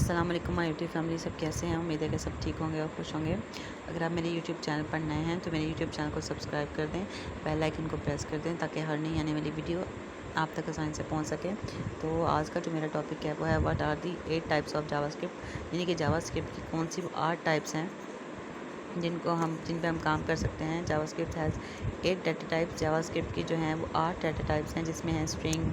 अस्सलाम वालेकुम my YouTube family, सब कैसे हैं। उम्मीद है कि सब ठीक होंगे और खुश होंगे। अगर आप मेरे यूट्यूब चैनल पर नए हैं तो मेरे यूट्यूब चैनल को सब्सक्राइब कर दें, बेल आइकन को प्रेस कर दें ताकि हर नई आने वाली वीडियो आप तक आसानी से पहुंच सके। तो आज का जो मेरा टॉपिक है वो है what are the 8 types of JavaScript, यानी कि जावास्क्रिप्ट की कौन सी 8 टाइप्स हैं जिन पे हम काम कर सकते हैं। JavaScript has 8 data types. JavaScript की जो हैं वो 8 डाटा टाइप्स हैं, जिसमें है स्ट्रिंग,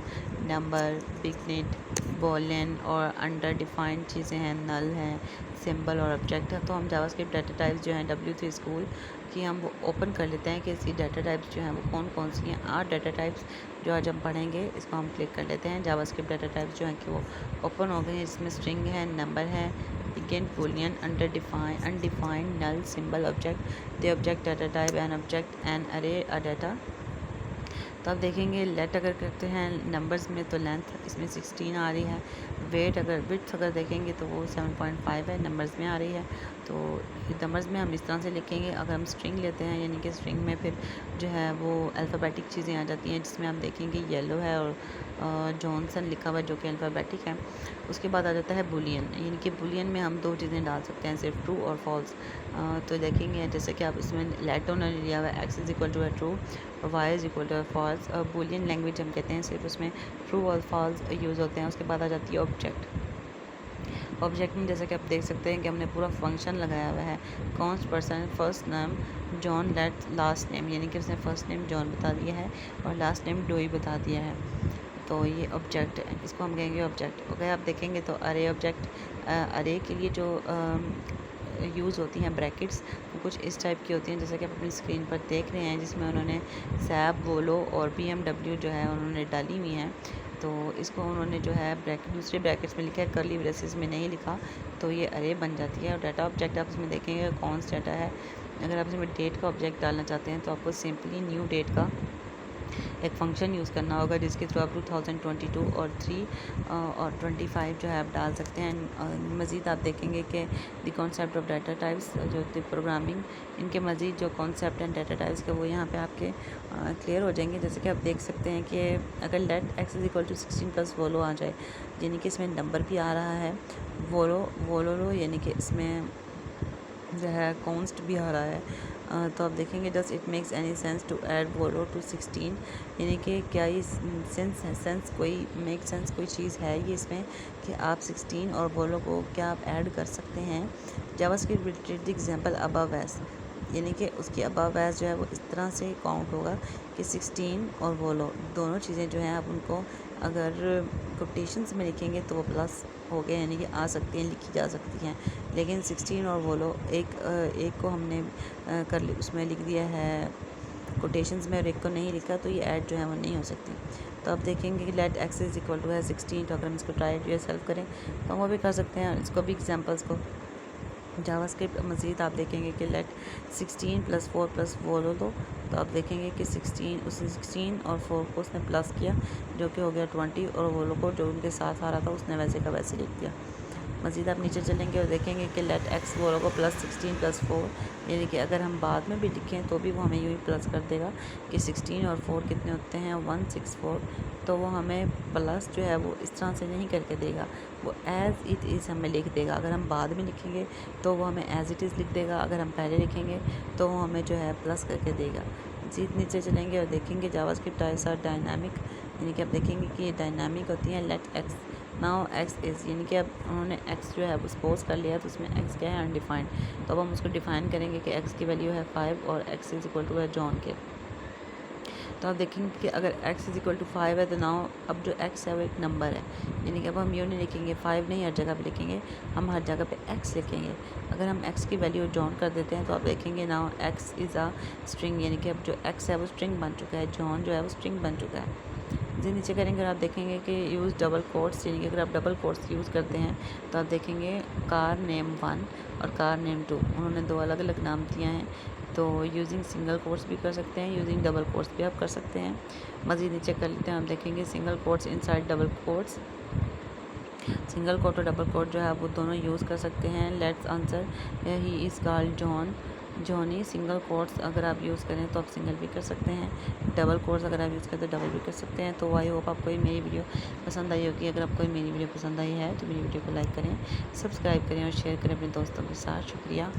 नंबर, बिगनेट, बूलियन और अंडर डिफाइंड चीज़ें हैं, नल हैं, सिंबल और ऑब्जेक्ट है। तो हम जावास्क्रिप्ट डाटा टाइप्स जो हैं W3 स्कूल की हम वो ओपन कर लेते हैं कि इसकी डाटा टाइप्स जो हैं वो कौन कौन सी हैं। 8 डाटा टाइप्स जो आज हम पढ़ेंगे इसको हम क्लिक कर लेते हैं। जावास्क्रिप्ट डाटा टाइप्स जो हैं कि वो ओपन हो गए हैं। इसमें स्ट्रिंग है, नंबर है, bigint, boolean, undefined, null, symbol, object, the object data type, an object, an array, a data. तो आप देखेंगे लेट अगर करते हैं नंबर्स में तो लेंथ इसमें 16 आ रही है। विड्थ अगर देखेंगे तो वो 7.5 है, नंबर्स में आ रही है। तो नंबर्स में हम इस तरह से लिखेंगे। अगर हम स्ट्रिंग लेते हैं यानी कि स्ट्रिंग में फिर जो है वो अल्फ़ाबेटिक चीज़ें आ जाती हैं, जिसमें हम देखेंगे येलो है और जॉनसन लिखा हुआ है जो कि अल्फ़ाबेटिक है। उसके बाद आ जाता है बुलियन, यानी कि बुलियन में हम 2 चीज़ें डाल सकते हैं, सिर्फ ट्रू और फॉल्स। तो देखेंगे जैसे कि आप इसमें लेट उन्होंने लिया हुआ है एक्स इज़ इक्वल टू है ट्रू और y is equal to false. Boolean language हम कहते हैं, सिर्फ उसमें ट्रू और फॉल्स यूज़ होते हैं। उसके बाद आ जाती है ऑब्जेक्ट में जैसे कि आप देख सकते हैं कि हमने पूरा फंक्शन लगाया हुआ है। Const person first name John let last name, यानी कि उसने फर्स्ट नेम जॉन बता दिया है और लास्ट नेम डोई बता दिया है। तो ये ऑब्जेक्ट है, इसको हम कहेंगे ऑब्जेक्ट। अगर आप देखेंगे तो अरे ऑब्जेक्ट, अरे के लिए जो यूज़ होती हैं ब्रैकेट्स वो कुछ इस टाइप की होती हैं जैसे कि आप अपनी स्क्रीन पर देख रहे हैं, जिसमें उन्होंने सैब, वोलो और BMW जो है उन्होंने डाली हुई हैं। तो इसको उन्होंने जो है दूसरे ब्रैकेट्स में लिखा है, कर्ली ब्रेसेस में नहीं लिखा, तो ये अरे बन जाती है। और डाटा ऑब्जेक्ट आप इसमें देखेंगे कॉन्स्ट डाटा है। अगर आप इसमें डेट का ऑब्जेक्ट डालना चाहते हैं तो आपको सिंपली न्यू डेट का एक फ़ंक्शन यूज़ करना होगा, जिसके थ्रू आप 2022 और 3 और 25 जो है आप डाल सकते हैं। मज़ीद आप देखेंगे कि the concept of data types जो प्रोग्रामिंग, इनके मज़ीद जो कॉन्सेप्ट हैं डाटा टाइप्स के वो यहाँ पे आपके क्लियर हो जाएंगे। जैसे कि आप देख सकते हैं कि अगर let x is equal to 16 plus वोलो आ जाए, यानी कि इसमें नंबर भी आ रहा है, वोलो यानी कि इसमें जो है कॉन्स्ट भी आ रहा है। तो आप देखेंगे does it makes any sense to add वोलो टू 16, यानी कि क्या ये सेंस कोई चीज़ है ये इसमें कि आप 16 और वोलो को क्या आप ऐड कर सकते हैं। JavaScript will treat the example above as, यानी कि उसकी अबव एज जो है वो इस तरह से काउंट होगा कि 16 और वोलो दोनों चीज़ें जो हैं आप उनको अगर कोटेशंस में लिखेंगे तो वो प्लस हो गए, यानी कि आ सकती हैं, लिखी जा सकती हैं। लेकिन 16 और वोलो एक को हमने उसमें लिख दिया है कोटेशंस में और एक को नहीं लिखा, तो ये ऐड जो है वो नहीं हो सकती। तो आप देखेंगे कि let x is equal to है 16। तो अगर हम इसको ट्राई टू योरसेल्फ करें तो हम वो भी कर सकते हैं। इसको भी एग्जांपल्स को जावास्क्रिप्ट मज़ीद आप देखेंगे कि लेट 16 प्लस 4 प्लस वोलो दो, तो आप देखेंगे कि 16 और 4 को उसने प्लस किया जो कि हो गया 20, और वोलो को जो उनके साथ आ रहा था उसने वैसे का वैसे लिख दिया। मज़ीद आप नीचे चलेंगे और देखेंगे कि लेट एक्स वोलो को प्लस 16 प्लस 4, यानी कि अगर हम बाद में भी लिखें तो भी वो हमें यूँ ही प्लस कर देगा कि 16 और 4 कितने होते हैं 164। तो वो हमें प्लस जो है वो इस तरह से नहीं करके देगा, वो एज़ इट इज़ हमें लिख देगा। अगर हम बाद में लिखेंगे तो वो हमें एज़ इट इज़ लिख देगा, अगर हम पहले लिखेंगे तो वो हमें जो है प्लस करके देगा। मज़ीद नीचे चलेंगे और देखेंगे जावास्क्रिप्ट टाइप्स आर डायनामिक, यानी कि आप देखेंगे कि ये डायनामिक होती हैं। Let x now x is, यानी कि अब उन्होंने एक्स जो है वो सपोज कर लिया, तो उसमें एक्स क्या है अनडिफाइंड। तो अब हम उसको डिफ़ाइन करेंगे कि एक्स की वैल्यू है 5 और एक्स इज़ इक्वल टू है जॉन के। तो आप देखेंगे कि अगर x इज़ इक्वल टू 5 है तो नाउ अब जो x है वो एक नंबर है, यानी कि अब हम यूँ नहीं लिखेंगे 5 नहीं हर जगह पे लिखेंगे, हम हर जगह पे x लिखेंगे। अगर हम x की वैल्यू जॉन कर देते हैं तो आप देखेंगे now x is a string, यानी कि अब जो x है वो स्ट्रिंग बन चुका है, जॉन जो है वो स्ट्रिंग बन चुका है। जी नीचे करेंगे और आप देखेंगे कि यूज़ डबल कोट्स, यानी कि अगर आप डबल कोट्स यूज़ करते हैं तो आप देखेंगे कार नेम 1 और कार नेम 2, उन्होंने 2 अलग अलग नाम दिए हैं। तो यूजिंग सिंगल कोट्स भी कर सकते हैं, यूजिंग डबल कोट्स भी आप कर सकते हैं। मज़ीद नीचे कर लेते हैं, आप देखेंगे single quotes inside double quotes, single quote और डबल कोट जो है वो दोनों यूज़ कर सकते हैं। Let's answer he is called John Johnny single quotes अगर आप यूज़ करें तो आप सिंगल भी कर सकते हैं, डबल कोट्स अगर आप यूज़ करें तो डबल भी कर सकते हैं। तो आई होप आपको ये मेरी वीडियो पसंद आई होगी। अगर आपको मेरी वीडियो पसंद आई है तो मेरी वीडियो को लाइक करें, सब्सक्राइब करें और शेयर करें अपने दोस्तों के साथ। शुक्रिया।